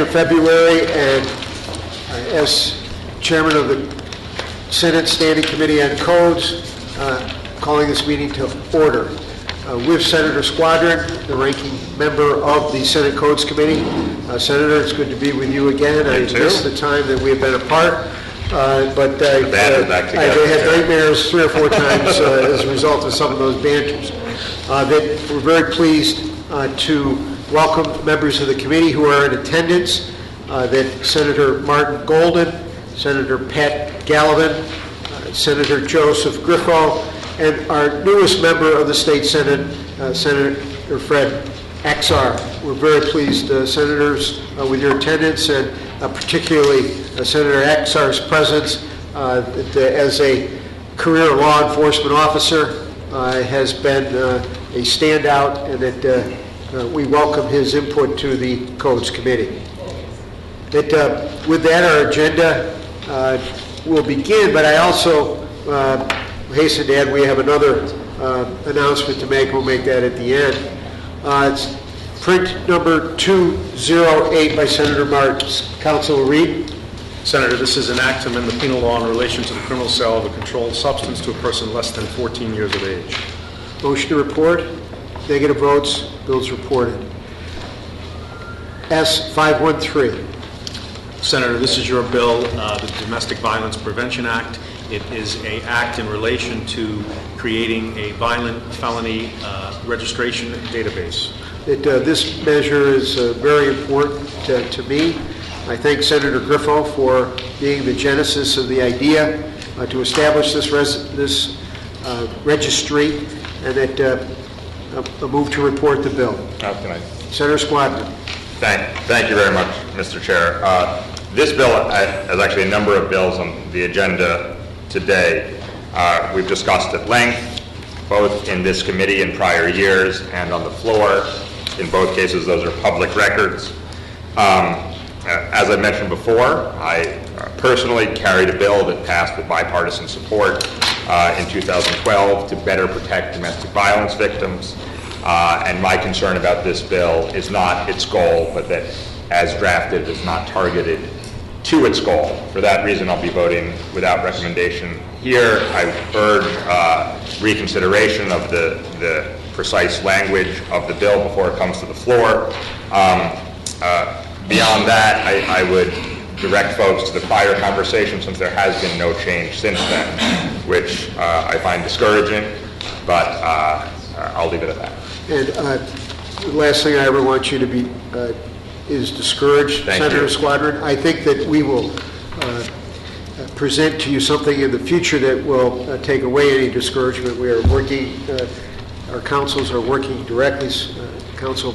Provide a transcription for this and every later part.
of February, and as chairman of the Senate Standing Committee on Codes, calling this meeting to order. With Senator Squadron, the ranking member of the Senate Codes Committee. Senator, it's good to be with you again. I missed the time that we have been apart, but I had nightmares 3 or 4 times as a result of some of those banters. That we're very pleased to welcome members of the committee who are in attendance, that Senator Martin Golden, Senator Pat Gallivan, Senator Joseph Griffo, and our newest member of the State Senate, Senator Fred Axar. We're very pleased, Senators, with your attendance, and particularly Senator Axar's presence as a career law enforcement officer has been a standout, and that we welcome his input to the Codes Committee. With that, our agenda will begin, but I also hasten to add we have another announcement to make. We'll make that at the end. It's print number 208 by Senator Martin. Council will read. Senator, this is an act to amend the penal law in relation to the criminal sale of a controlled substance to a person less than 14 years of age. Motion to report. Negative votes. Bills reported. S513. Senator, this is your bill, the Domestic Violence Prevention Act. It is an act in relation to creating a violent felony registration database. This measure is very important to me. I thank Senator Griffo for being the genesis of the idea to establish this registry, and that a move to report the bill. Senator Squadron. Thank you very much, Mr. Chair. This bill has actually a number of bills on the agenda today. We've discussed at length, both in this committee in prior years and on the floor. In both cases, those are public records. As I mentioned before, I personally carried a bill that passed with bipartisan support in 2012 to better protect domestic violence victims. And my concern about this bill is not its goal, but that as drafted, it's not targeted to its goal. For that reason, I'll be voting without recommendation here. I urge reconsideration of the precise language of the bill before it comes to the floor. Beyond that, I would direct folks to the prior conversation, since there has been no change since then, which I find discouraging, but I'll leave it at that. And the last thing I ever want you to be is discouraged, Senator Squadron. I think that we will present to you something in the future that will take away any discouragement. We are working, our councils are working directly, Council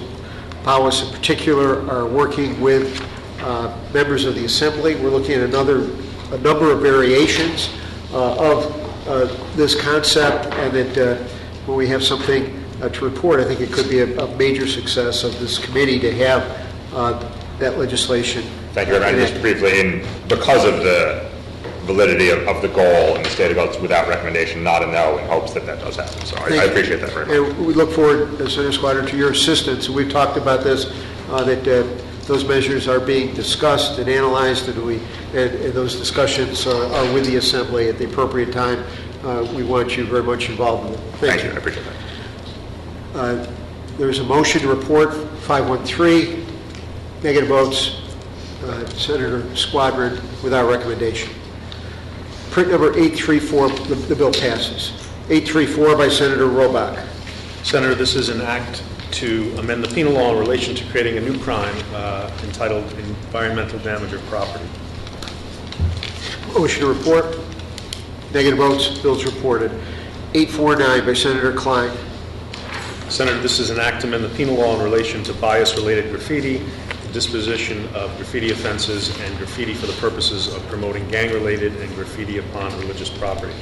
Powis in particular, are working with members of the Assembly. We're looking at a number of variations of this concept, and that when we have something to report, I think it could be a major success of this committee to have that legislation. Thank you very much. Just briefly, because of the validity of the goal and the stated goals without recommendation, not a no, in hopes that does happen. So I appreciate that very much. And we look forward, Senator Squadron, to your assistance. We've talked about this, that those measures are being discussed and analyzed, and those discussions are with the Assembly at the appropriate time. We want you very much involved in it. Thank you. I appreciate that. There's a motion to report 513. Negative votes. Senator Squadron without recommendation. Print number 834, the bill passes. 834 by Senator Robach. Senator, this is an act to amend the penal law in relation to creating a new crime entitled environmental damage of property. Motion to report. Negative votes. Bills reported. 849 by Senator Klein. Senator, this is an act to amend the penal law in relation to bias-related graffiti, disposition of graffiti offenses, and graffiti for the purposes of promoting gang-related and graffiti upon religious property.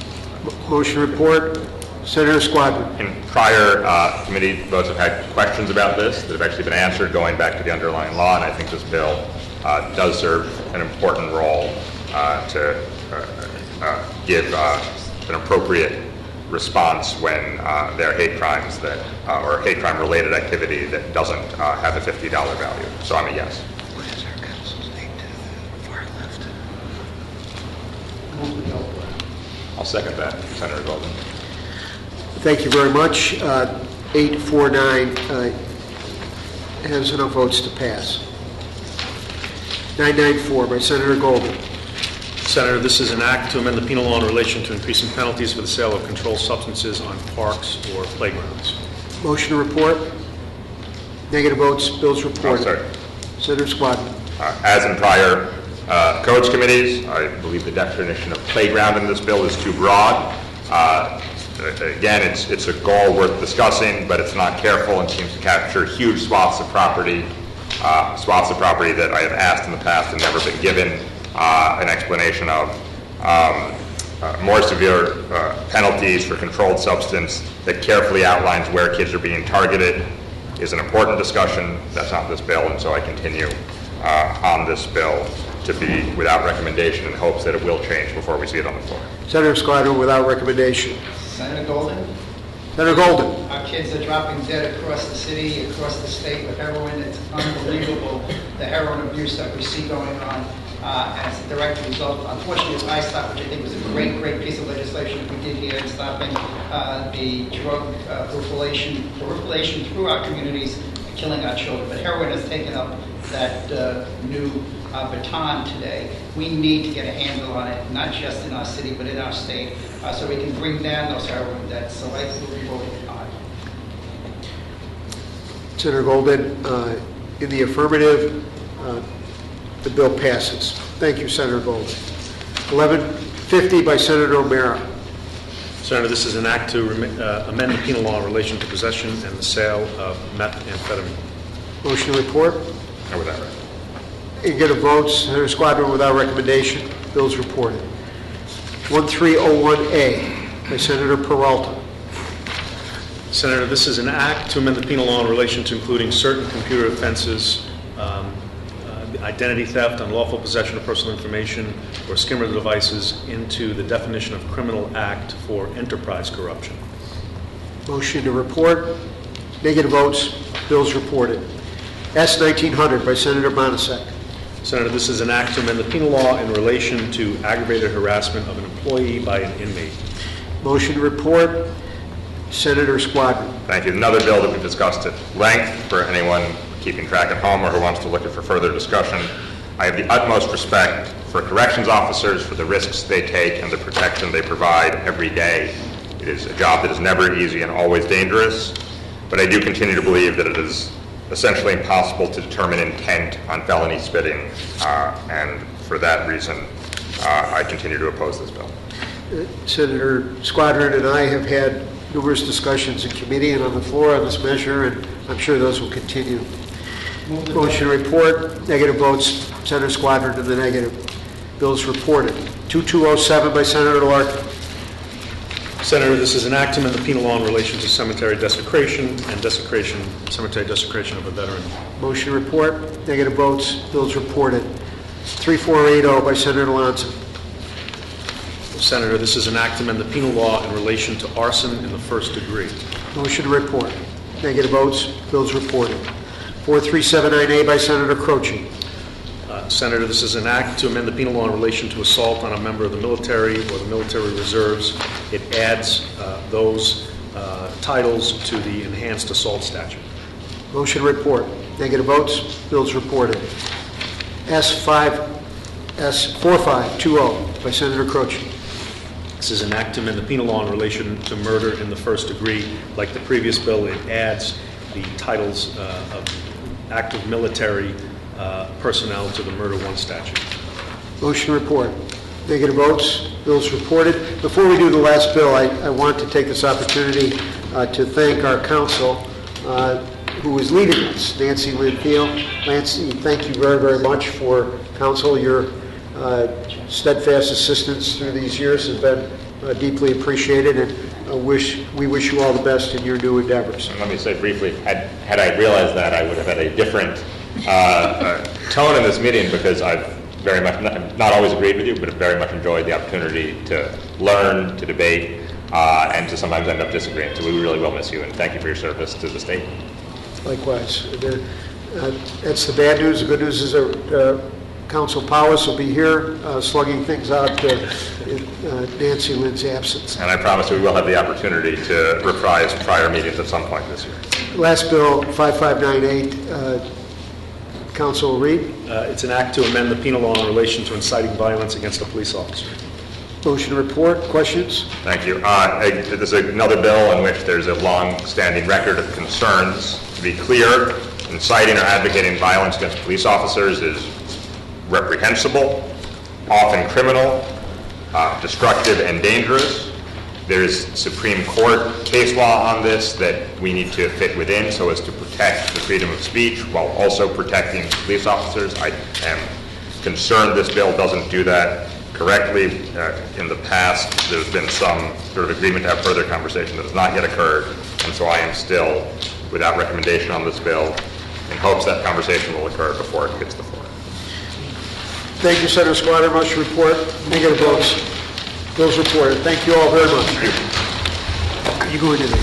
Motion to report. Senator Squadron. In prior committee votes, I've had questions about this that have actually been answered going back to the underlying law, and I think this bill does serve an important role to give an appropriate response when there are hate crimes that, or hate crime related activity that doesn't have a $50 value. So I'm a yes. second that, Senator Golden. Thank you very much. 849 has enough votes to pass. 994 by Senator Golden. Senator, this is an act to amend the penal law in relation to increasing penalties for the sale of controlled substances on parks or playgrounds. Motion to report. Negative votes. Bills reported. sorry. Senator Squadron. As in prior codes committees, I believe the definition of playground in this bill is too broad. Again, it's a goal worth discussing, but it's not careful and seems to capture huge swaths of property that I have asked in the past and never been given an explanation of. More severe penalties for controlled substance that carefully outlines where kids are being targeted is an important discussion. That's not this bill, and so I continue on this bill to be without recommendation in hopes that it will change before we see it on the floor. Senator Squadron without recommendation. Senator Golden? Senator Golden. Our kids are dropping dead across the city, across the state with heroin. It's unbelievable, the heroin abuse that we see going on as a direct result. Unfortunately, the ISTOP, which I think was a great piece of legislation that we did here in stopping the drug proliferation through our communities, killing our children. But heroin has taken up that new baton today. We need to get a handle on it, not just in our city, but in our state, so we can bring down those heroin deaths. So I will be voting aye. Senator Golden, in the affirmative, the bill passes. Thank you, Senator Golden. 1150 by Senator O'Mara. Senator, this is an act to amend the penal law in relation to possession and the sale of methamphetamine. Motion to report. And with that, Negative votes. Senator Squadron without recommendation. Bills reported. 1301A by Senator Peralta. Senator, this is an act to amend the penal law in relation to including certain computer offenses, identity theft, unlawful possession of personal information, or skimmer devices into the definition of criminal act for enterprise corruption. Motion to report. Negative votes. Bills reported. S 1900 by Senator Bonasek. Senator, this is an act to amend the penal law in relation to aggravated harassment of an employee by an inmate. Motion to report. Senator Squadron. thank you. Another bill that we've discussed at length for anyone keeping track at home or who wants to look at for further discussion. I have the utmost respect for corrections officers, for the risks they take and the protection they provide every day. It is a job that is never easy and always dangerous, but I do continue to believe that it is essentially impossible to determine intent on felony spitting, and for that reason, I continue to oppose this bill. Senator Squadron and I have had numerous discussions in committee and on the floor on this measure, and I'm sure those will continue. Motion to report. Negative votes. Senator Squadron to the negative. Bills reported. 2207 by Senator Larkin. Senator, this is an act to amend the penal law in relation to cemetery desecration and cemetery desecration of a veteran. Motion to report. Negative votes. Bills reported. 3480 by Senator Alonso. Senator, this is an act to amend the penal law in relation to arson in the first degree. Motion to report. Negative votes. Bills reported. 4379A by Senator Croce. Senator, this is an act to amend the penal law in relation to assault on a member of the military or the military reserves. It adds those titles to the enhanced assault statute. Motion to report. Negative votes. Bills reported. S4520 by Senator Croce. This is an act to amend the penal law in relation to murder in the first degree. Like the previous bill, it adds the titles of active military personnel to the Murder 1 statute. Motion to report. Negative votes. Bills reported. Before we do the last bill, I want to take this opportunity to thank our counsel who is leading us, Nancy Lynn Peel. Nancy, thank you very, very much for counsel. Your steadfast assistance through these years has been deeply appreciated, and we wish you all the best in your new endeavors. And let me say briefly, had I realized that, I would have had a different tone in this meeting, because I've very much, not always agreed with you, but have very much enjoyed the opportunity to learn, to debate, and to sometimes end up disagreeing. So we really will miss you, and thank you for your service to the state. Likewise. That's the bad news. The good news is that Council Powers will be here slugging things out in Nancy Lynn's absence. And I promise we will have the opportunity to reprise prior meetings at some point this year. Last bill, 5598, Council Reed. It's an act to amend the penal law in relation to inciting violence against a police officer. Motion to report, questions? Thank you. This is another bill in which there's a long-standing record of concerns. To be clear, inciting or advocating violence against police officers is reprehensible, often criminal, destructive, and dangerous. There's Supreme Court case law on this that we need to fit within so as to protect the freedom of speech while also protecting police officers. I am concerned this bill doesn't do that correctly. In the past, there's been some sort of agreement to have further conversation that has not yet occurred, and so I am still without recommendation on this bill in hopes that conversation will occur before it hits the floor. Thank you, Senator Squadron. Motion to report. Negative votes. Bills reported. Thank you all very much. You go into the